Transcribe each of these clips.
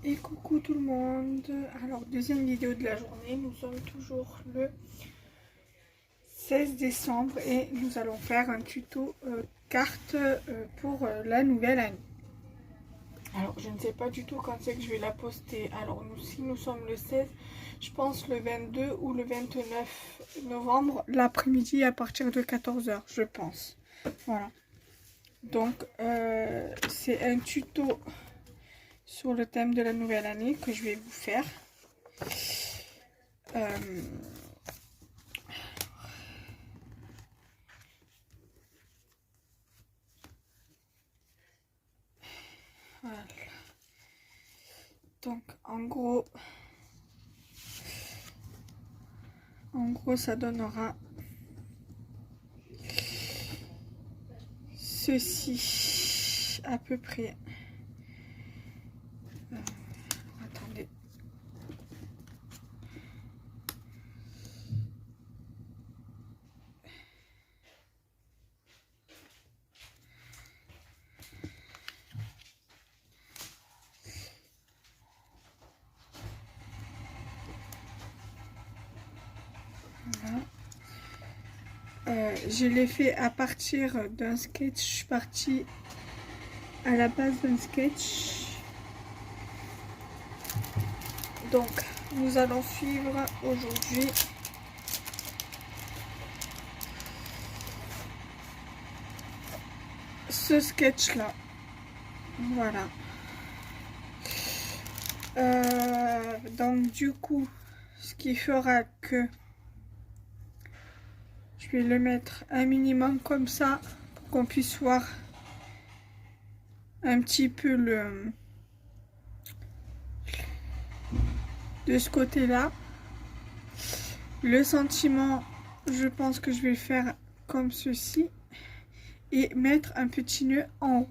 Et coucou tout le monde. Alors deuxième vidéo de la journée, nous sommes toujours le 16 décembre et nous allons faire un tuto carte pour la nouvelle année. Alors je ne sais pas du tout quand c'est que je vais la poster. Alors si nous sommes le 16, je pense le 22 ou le 29 novembre, l'après-midi à partir de 14 h, je pense. Voilà. Donc c'est un tuto sur le thème de la nouvelle année que je vais vous faire. Voilà. Donc en gros ça donnera ceci à peu près. Attendez. Voilà. Je l'ai fait à partir d'un sketch. Je suis partie à la base d'un sketch. Donc nous allons suivre aujourd'hui ce sketch là. Voilà. Donc du coup, ce qui fera que je vais le mettre un minimum comme ça pour qu'on puisse voir un petit peu de ce côté là. Le sentiment, je pense que je vais faire comme ceci et mettre un petit nœud en haut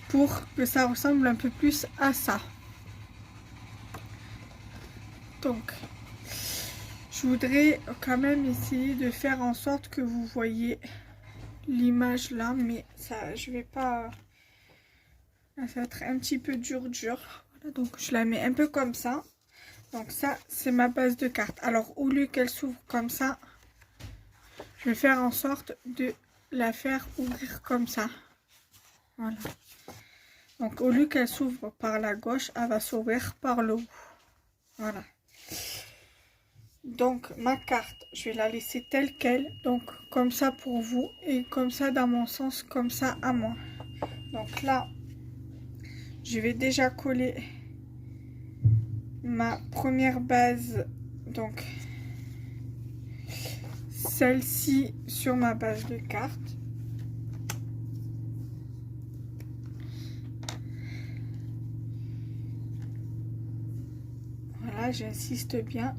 pour que ça ressemble un peu plus à ça. Donc je voudrais quand même essayer de faire en sorte que vous voyez l'image là, mais ça je vais pas, ça va être un petit peu dur. Voilà, donc je la mets un peu comme ça. Donc ça c'est ma base de carte. Alors au lieu qu'elle s'ouvre comme ça, je vais faire en sorte de la faire ouvrir comme ça. Voilà. Donc au lieu qu'elle s'ouvre par la gauche, elle va s'ouvrir par le haut. Voilà. Donc ma carte, je vais la laisser telle qu'elle. Donc comme ça pour vous et comme ça dans mon sens, comme ça à moi. Donc là, je vais déjà coller ma première base. Donc celle-ci sur ma base de carte. Voilà, j'insiste bien.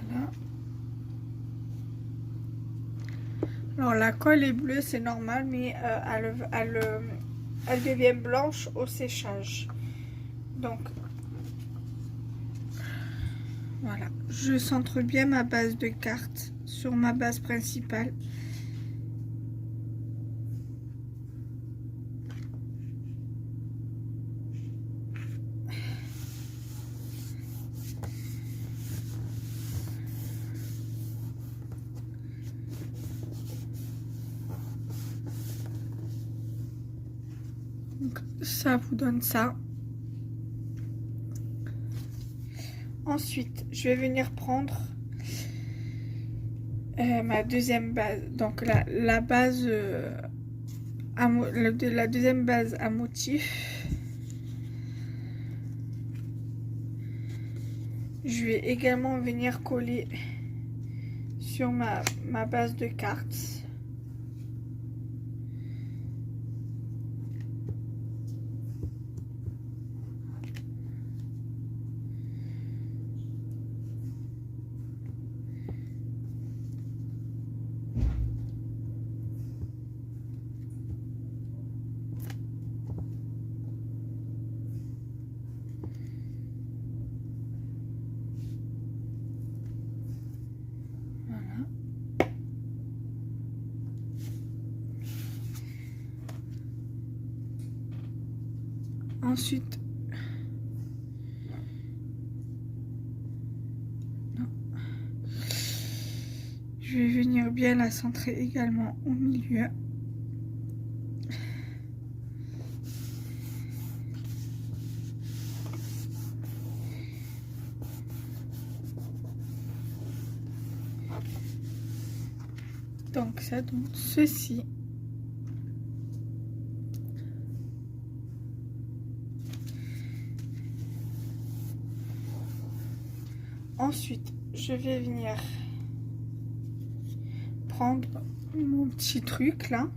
Voilà. Alors la colle est bleue, c'est normal, mais elle devient blanche au séchage. Donc voilà, je centre bien ma base de carte sur ma base principale. Donc ça vous donne ça. Ensuite, je vais venir prendre ma deuxième base. Donc la base, la deuxième base à motif. Je vais également venir coller sur ma base de cartes. Ensuite, non. Je vais venir bien la centrer également au milieu. Donc ça donne ceci. Ensuite, je vais venir prendre mon petit truc là.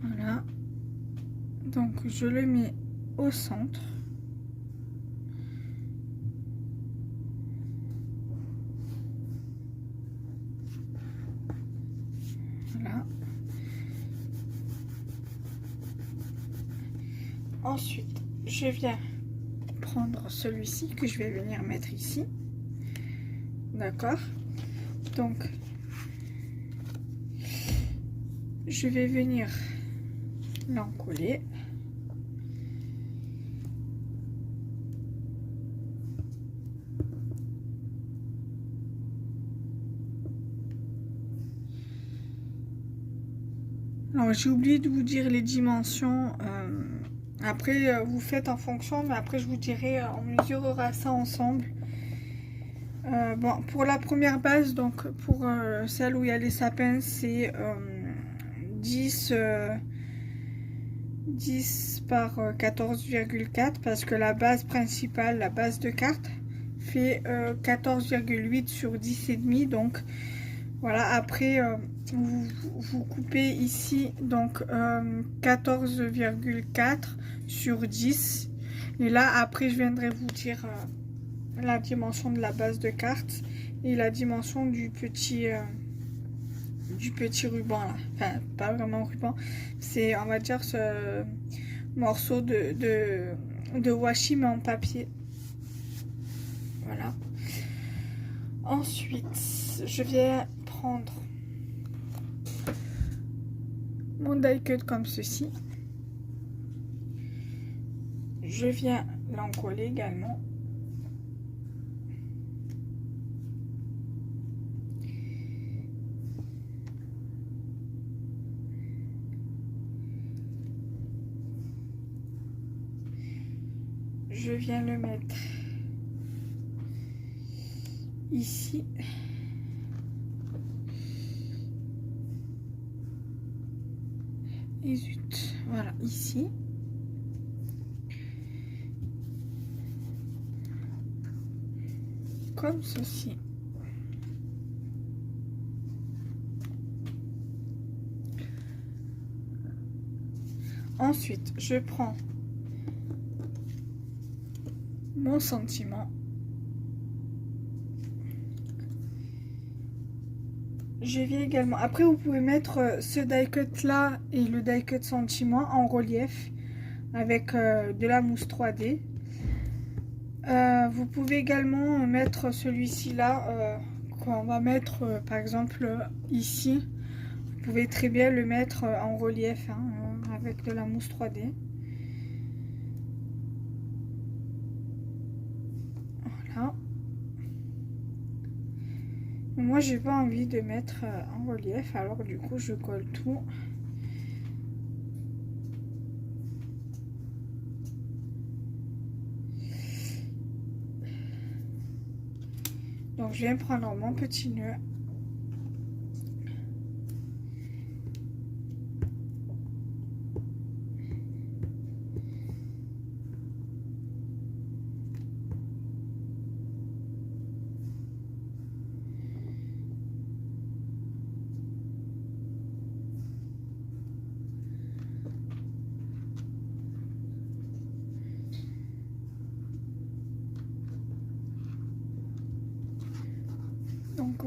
Voilà. Donc je le mets au centre. Voilà. Ensuite, je viens prendre celui-ci que je vais venir mettre ici. D'accord? Donc, je vais venir l'encoller. Alors, j'ai oublié de vous dire les dimensions. Après, vous faites en fonction, mais après, je vous dirai, on mesurera ça ensemble. Bon, pour la première base, donc pour celle où il y a les sapins, c'est 10 par 14,4 parce que la base principale, la base de carte, fait 14,8 sur 10,5. Donc voilà, après vous coupez ici donc 14,4 sur 10. Et là, après, je viendrai vous dire la dimension de la base de carte et la dimension du petit ruban là. Enfin, pas vraiment ruban, c'est, on va dire, ce morceau de washi mais en papier. Voilà. Ensuite, je viens prendre mon die cut comme ceci. Je viens l'encoller également. Je viens le mettre ici. Et zut, voilà, ici. Comme ceci. Ensuite, je prends mon sentiment. Je viens également, après vous pouvez mettre ce die cut là et le die cut sentiment en relief avec de la mousse 3D. Vous pouvez également mettre celui-ci là qu'on va mettre par exemple ici. Vous pouvez très bien le mettre en relief hein, avec de la mousse 3D. Voilà. Moi j'ai pas envie de mettre en relief, alors du coup je colle tout. Donc je viens prendre mon petit nœud.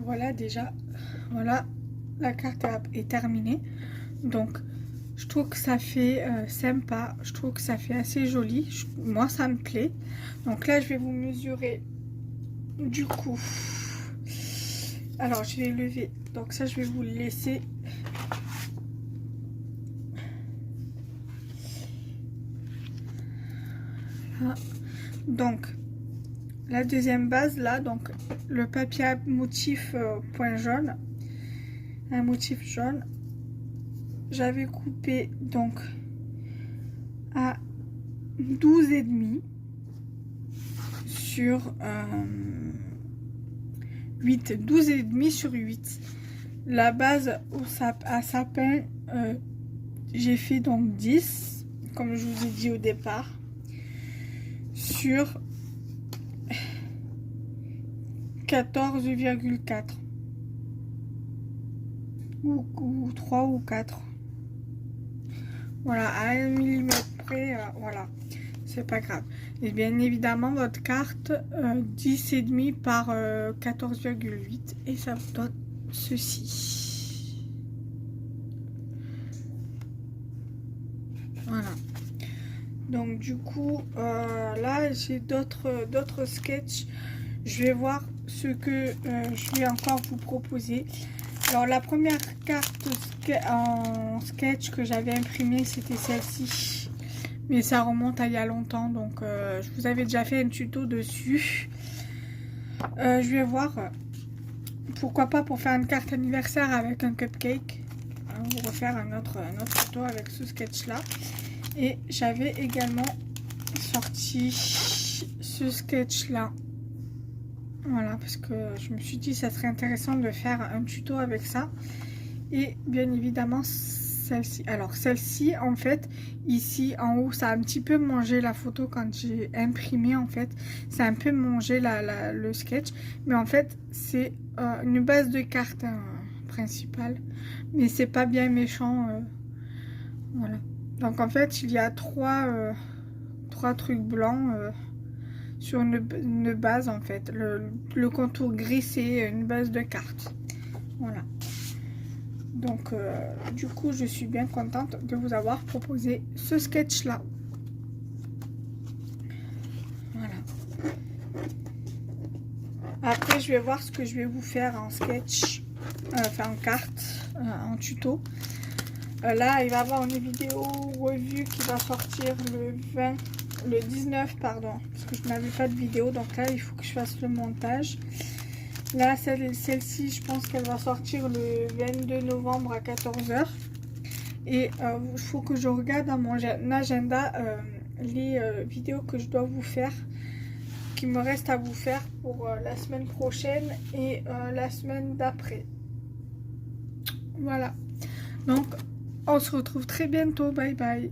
Voilà, déjà, voilà, la carte est terminée. Donc, Je trouve que ça fait sympa, je trouve que ça fait assez joli. Moi, ça me plaît. Donc là, je vais vous mesurer du coup. Alors, je vais lever. Donc ça, je vais vous le laisser. Là. Donc, la deuxième base, là, donc le papier à motif point jaune. Un motif jaune. J'avais coupé donc à 12,5 sur 8, 12,5 sur 8. La base à sapin, j'ai fait donc 10, comme je vous ai dit au départ, sur 14,4 ou 3 ou 4. Voilà, à 1 mm près, voilà, c'est pas grave. Et bien évidemment, votre carte 10,5 par 14,8 et ça vous donne ceci. Voilà. Donc du coup, là j'ai d'autres sketchs. Je vais voir ce que je vais encore vous proposer. Alors la première carte en sketch que j'avais imprimée, c'était celle-ci. Mais ça remonte à il y a longtemps, donc je vous avais déjà fait un tuto dessus. Je vais voir, pourquoi pas pour faire une carte anniversaire avec un cupcake. Ou refaire un autre tuto avec ce sketch-là. Et j'avais également sorti ce sketch-là. Voilà, parce que je me suis dit ça serait intéressant de faire un tuto avec ça. Et bien évidemment celle-ci. Alors celle-ci en fait, ici en haut, ça a un petit peu mangé la photo quand j'ai imprimé en fait. Ça a un peu mangé le sketch. Mais en fait, c'est une base de carte principale. Mais c'est pas bien méchant. Voilà. Donc en fait, il y a trois trucs blancs sur une base en fait. Le contour gris, c'est une base de carte. Voilà. Donc du coup, je suis bien contente de vous avoir proposé ce sketch là. Voilà. Après, je vais voir ce que je vais vous faire en sketch, enfin en carte, en tuto. Là, il va y avoir une vidéo revue qui va sortir le 19, pardon, parce que je n'avais pas de vidéo, donc là, il faut que je fasse le montage. Là, celle-ci, je pense qu'elle va sortir le 22 novembre à 14 h. Et il faut que je regarde dans mon agenda les vidéos que je dois vous faire, qui me reste à vous faire pour la semaine prochaine et la semaine d'après. Voilà. Donc, on se retrouve très bientôt. Bye bye.